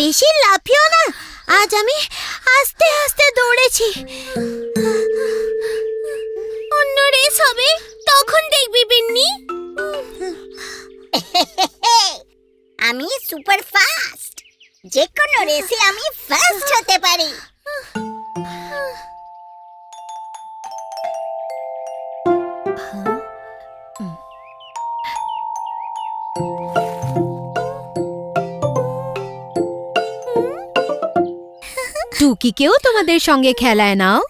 বেশি লাফিও না, আজ আমি আস্তে আস্তে দৌড়েছি। অন্য রেস হবে, তখন দেখবি বিন্নি। আমি সুপার ফাস্ট, যে কোনো রেসে আমি ফার্স্ট হতে পারি। টুকিকেও তোমাদের সঙ্গে খেলায় নাও।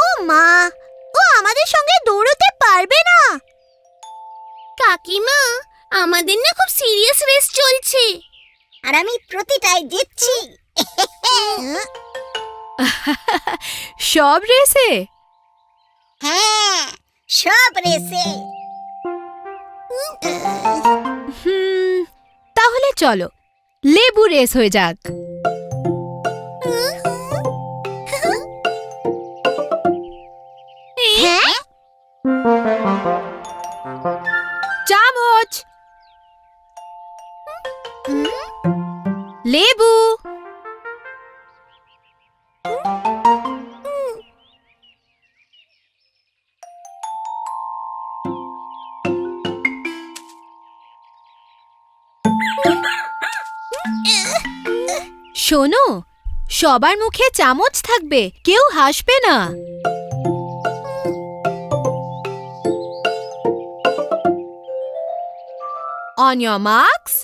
ও মা, ও আমাদের সঙ্গে দৌড়তে পারবে না। কাকিমা, আমাদের না খুব সিরিয়াস রেস চলছে, আর আমি প্রতিটাই জিতছি। সব রেসে? হ্যাঁ, সব রেসে। তাহলে চলো লেবু রেস হয়ে যাক। হ্যাঁ, চামচ, লেবু। শোনো, সবার মুখে চামচ থাকবে, কেউ হাসবে না। On your marks,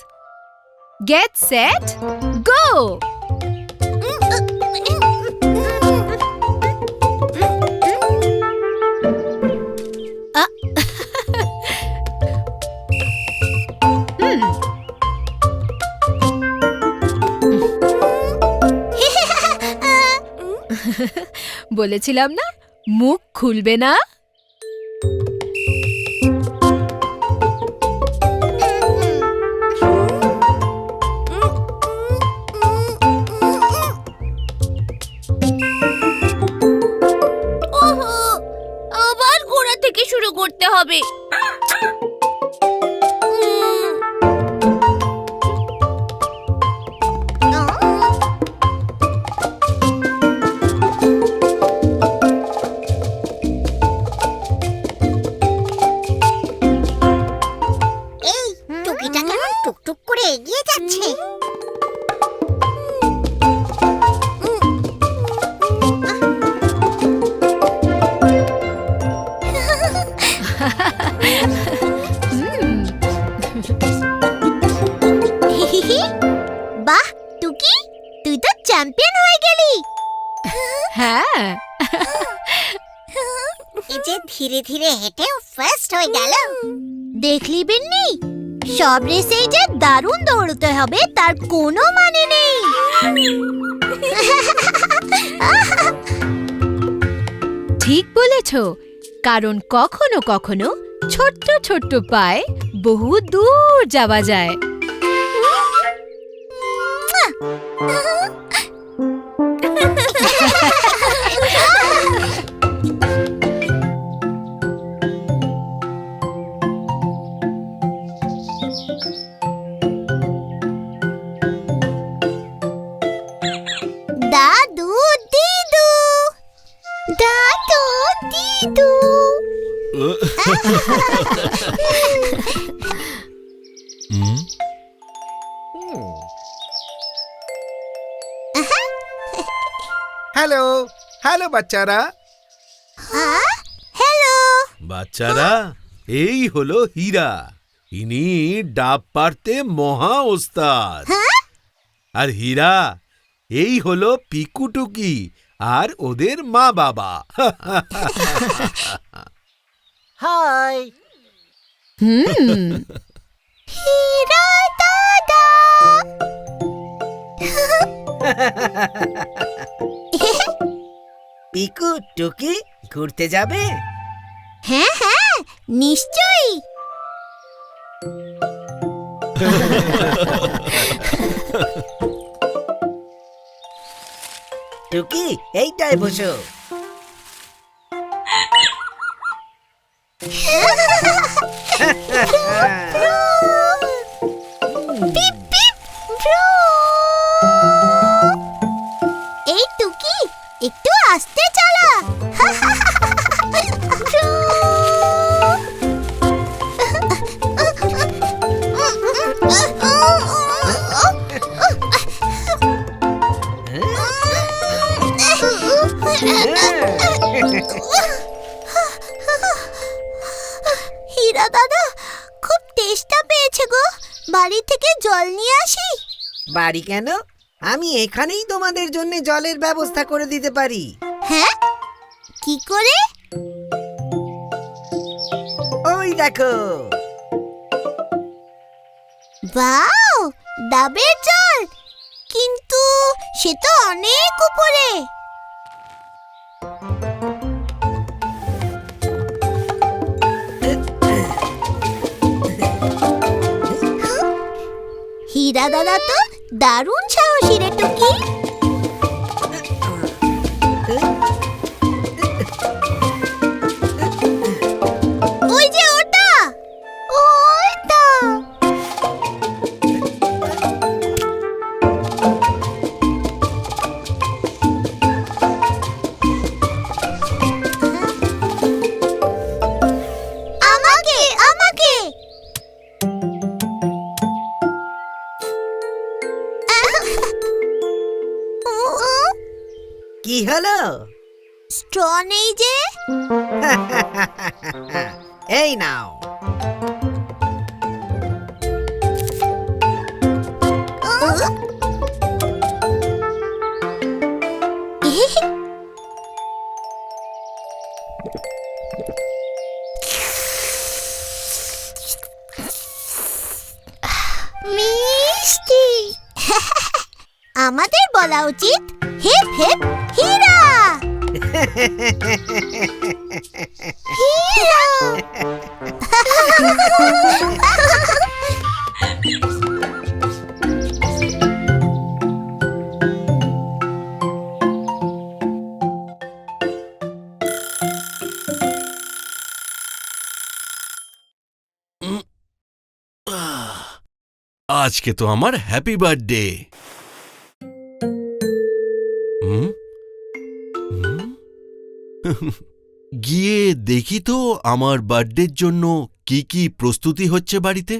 get set, go! বলেছিলাম না, মুখ খুলবে না। ওহো, আবার গোড়া থেকে শুরু করতে হবে। এই টুকিটা কেমন টুকটুক করে এগিয়ে যাচ্ছে। বাহ টুকি, তুই তো চ্যাম্পিয়ন হয়ে গেলি। হ্যাঁ, এই যে ধীরে ধীরে হেঁটেও ফার্স্ট হয়ে গেল। দেখলি বিন্নি, সব রেসেই যে দারুণ দৌড়তে হবে তার কোনো মানে নেই। ঠিক বলেছ, কারণ কখনো কখনো ছোট্ট ছোট্ট পায়ে বহু দূর যাওয়া যায়। দাদু দিদু, দাদু দিদু। হ্যালো হ্যালো বাচ্চারা। হ্যালো। বাচ্চারা, এই হলো হীরা। ইনি ডাব পাড়তে মহা ওস্তাদ। আর হীরা, এই হলো পিকুটুকি আর ওদের মা বাবা। হাই। হীরা দাদা। পিকু টুকি ঘুরতে যাবে? হ্যাঁ হ্যাঁ, নিশ্চয়ই। টুকি এইটাই বসো। পিপ পিপ ভ্রু। এই টুকি একটু আস্তে চালা। ভ্রু। হীরা দাদা খুব তেষ্টা পেয়েছে গো, বাড়ি থেকে জল নিয়ে আসি? বাড়ি কেন, আমি এখানেই তোমাদের জন্য জলের ব্যবস্থা করে দিতে পারি। হ্যাঁ, কি করে? ওই দেখো। বাও, ডাবের জল, কিন্তু সে তো অনেক উপরে। হীরা দাদা তো দারুণ সাহসী রে টুকি। ওই যে ওটা, ওইটা। আমাকে আমাকে। কি হলো? স্ট্র নেই যে। এই নাও। মিষ্টি। আমাদের বলা উচিত হিপ হিপ হীরা। হীরা। আজকে তো আমার হ্যাপি বার্থডে। গিয়ে দেখি তো আমার বার্থডের জন্য কি কি প্রস্তুতি হচ্ছে বাড়িতে।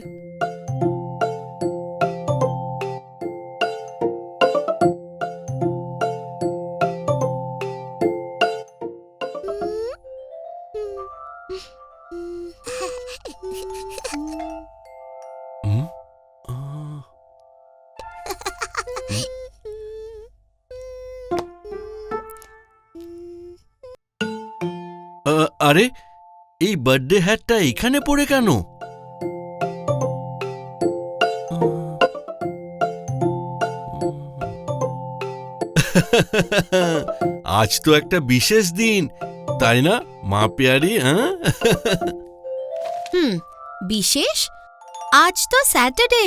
আরে, এই বার্থডে হ্যাটটা এখানে পড়ে কেন? আজ তো একটা বিশেষ দিন, তাই না মা পেয়ারি? হ্যাঁ, বিশেষ? আজ তো স্যাটারডে।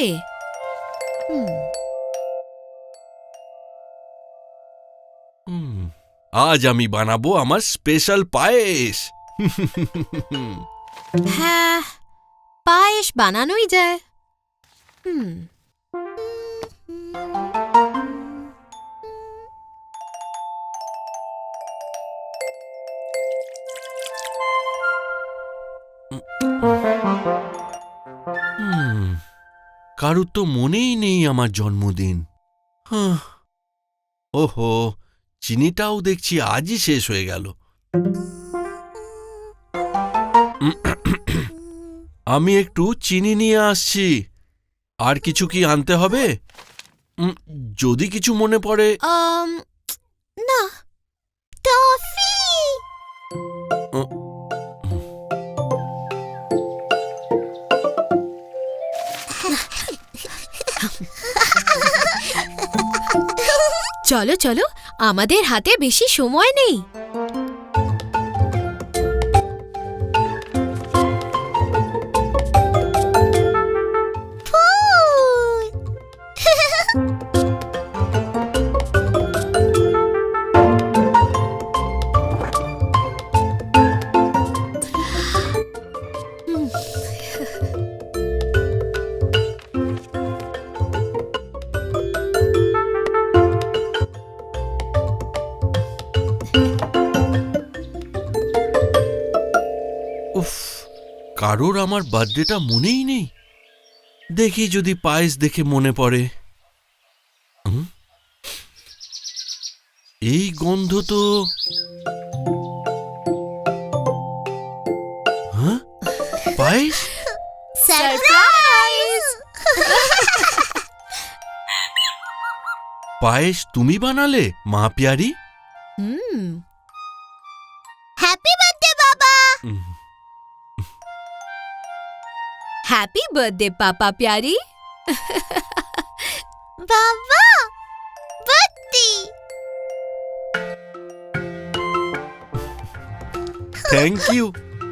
আজ আমি বানাবো আমার স্পেশাল পায়েস। হ্যাঁ, পায়েস বানানোই যায়। কারুর তো মনেই নেই আমার জন্মদিন। ওহো, চিনিটাও দেখছি আজই শেষ হয়ে গেল। আমি একটু চিনি নিয়ে আসছি। আর কিছু কি আনতে হবে? যদি কিছু মনে পড়ে। না, টফি। চলো চলো, আমাদের হাতে বেশি সময় নেই। কারোর আমার বার্থডেটা মনেই নেই। দেখি যদি পায়েস দেখে মনে পড়ে। এই গন্ধ তো হ্যাঁ, পায়েস। সারপ্রাইজ! পায়েস তুমি বানালে মা প্যারি? হ্যাপি বার্থডে বাবা! হ্যাপি বার্থডে পাপা প্যারি। বাবা বার্থডে! Thank you.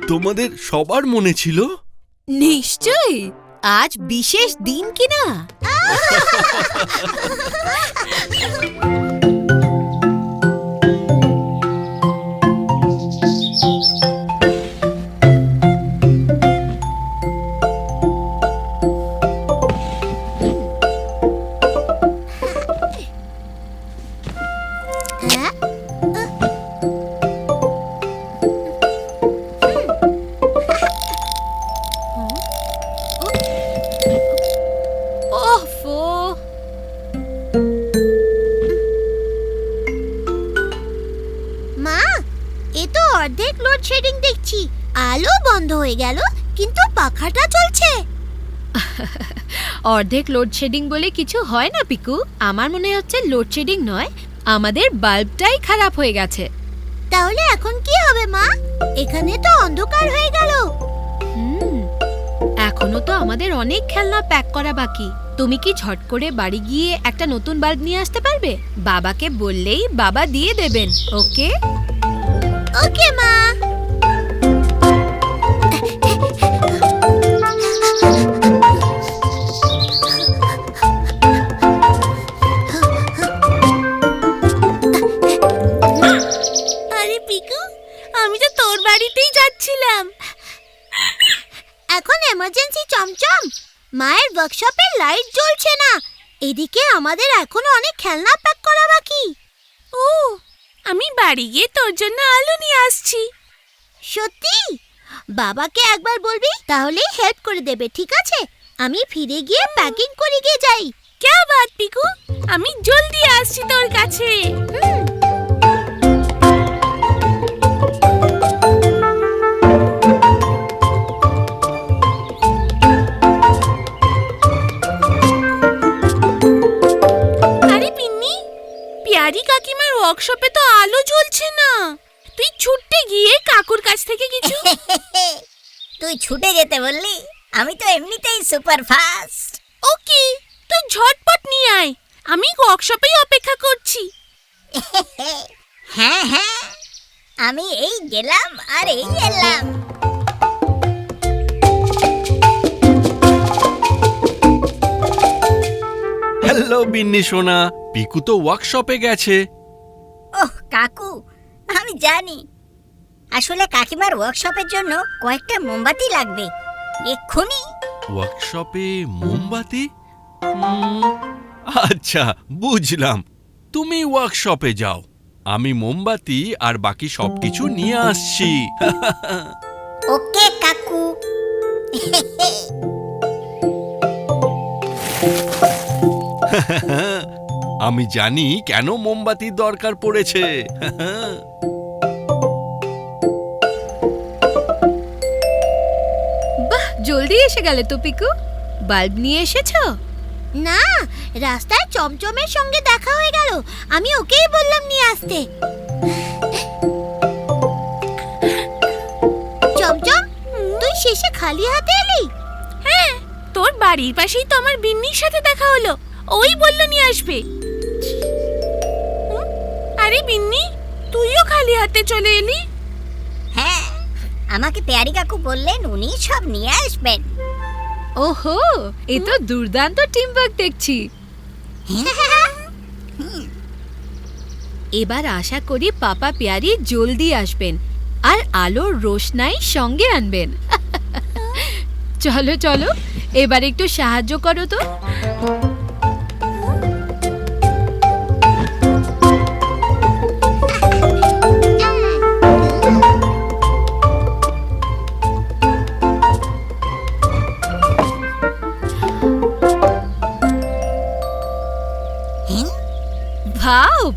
তোমাদের সবার মনে ছিল। নিশ্চয়ই, আজ বিশেষ দিন কিনা। হ্যাঁ? ওহফো, মা, এ তো অর্ধেক লোডশেডিং দেখছি। আলো বন্ধ হয়ে গেল কিন্তু পাখাটা চলছে। অর্ধেক লোডশেডিং বলে কিছু হয় না পিকু। আমার মনে হচ্ছে লোডশেডিং নয়, আমাদের বাল্বটাই খারাপ হয়ে গেছে। তাহলে এখন কি হবে মা? এখানে তো অন্ধকার হয়ে গেল। এখনো তো আমাদের অনেক খেলনা প্যাক করা বাকি। তুমি কি ঝট করে বাড়ি গিয়ে একটা নতুন বাল্ব নিয়ে আসতে পারবে? বাবাকে বললেই বাবা দিয়ে দেবেন। ওকে ওকে মা। আরে পিকু, আমি তো তোর বাড়িতেই যাচ্ছিলাম। এখন এমার্জেন্সি চমচম, মায়ের ওয়ার্কশপে লাইট জ্বলছে না। এদিকে আমাদের এখনো অনেক খেলনা প্যাক করা বাকি। ও, আমি বাড়ি গিয়ে তোর জন্য আলো নিয়ে আসছি। সত্যি? বাবাকে একবার বলবি, তাহলেই হেল্প করে দেবে, ঠিক আছে? আমি ফিরে গিয়ে প্যাকিং করে গিয়ে যাই। ক্যা বাত পিকু, আমি জলদি আসছি তোর কাছে। আরে পিন্নি, প্যারি কাকিমার ওয়ার্কশপে তো আলো জ্বলছে না। তুই ছুটতে গিয়ে কাকুর কাছ থেকে কিছু তুই ছুটে যেতে বললি? আমি তো এমনিতেই সুপার ফাস্ট। ওকে, তুই ঝটপট নিয়ে আয়, আমি ওয়ার্কশপেই অপেক্ষা করছি। হ্যাঁ হ্যাঁ, আমি এই গেলাম আর এই এলাম। হ্যালো বিন্নি সোনা, পিকু তো ওয়ার্কশপে গেছে। ওহ কাকু, আমি জানি। আসলে কাকিমার ওয়ার্কশপের জন্য কয়েকটা মোমবাতি লাগবে এক্ষুনি। ওয়ার্কশপে মোমবাতি? আচ্ছা, বুঝলাম। তুমি ওয়ার্কশপে যাও, আমি মোমবাতি আর বাকি সবকিছু নিয়ে আসছি। ওকে কাকু। আমি জানি কেন মোমবাতির দরকার পড়েছে। বাহ, জলদি এসে গেলে তো পিকু। বাল্ব নিয়ে এসেছো? না, রাস্তায় চমচমের সঙ্গে দেখা হয়ে গেল। আমি ওকেই বললাম নিয়ে আসতে। চমচম, তুই শেষে খালি হাতে এলি? হ্যাঁ, তোর বাড়ির পাশেই তো আমার বিন্নির সাথে দেখা হলো। ওই বললো নিয়ে আসবে। আরে বিন্নি, তুইও খালি হাতে চলে এলি? হ্যাঁ, আমাকে প্যারি কাকু বললেন উনি সব নিয়ে আসবেন। ওহো, এ তো দুর্দান্ত টিম ওয়ার্ক দেখছি। এবার আশা করি পাপা প্যারি জলদি আসবেন আর আলোর রোশনাই সঙ্গে আনবেন। চলো চলো, এবার একটু সাহায্য করো তো।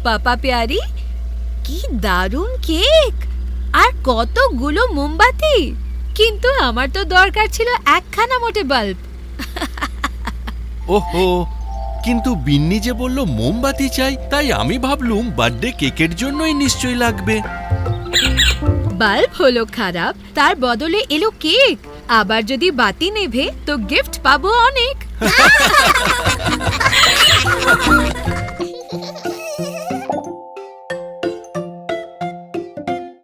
পাপা প্যারি, কি দারুণ কেক আর কতগুলো মোমবাতি। কিন্তু আমার তো দরকার ছিল একখানা মোটে বাল্ব। ওহো, কিন্তু বিন্নি যে বলল মোমবাতি চাই, তাই আমি ভাবলুম বার্থডে কেকের জন্যই নিশ্চয়ই লাগবে। বাল্ব হলো খারাপ, তার বদলে এলো কেক। আবার যদি বাতি নেভে তো গিফট পাবো অনেক।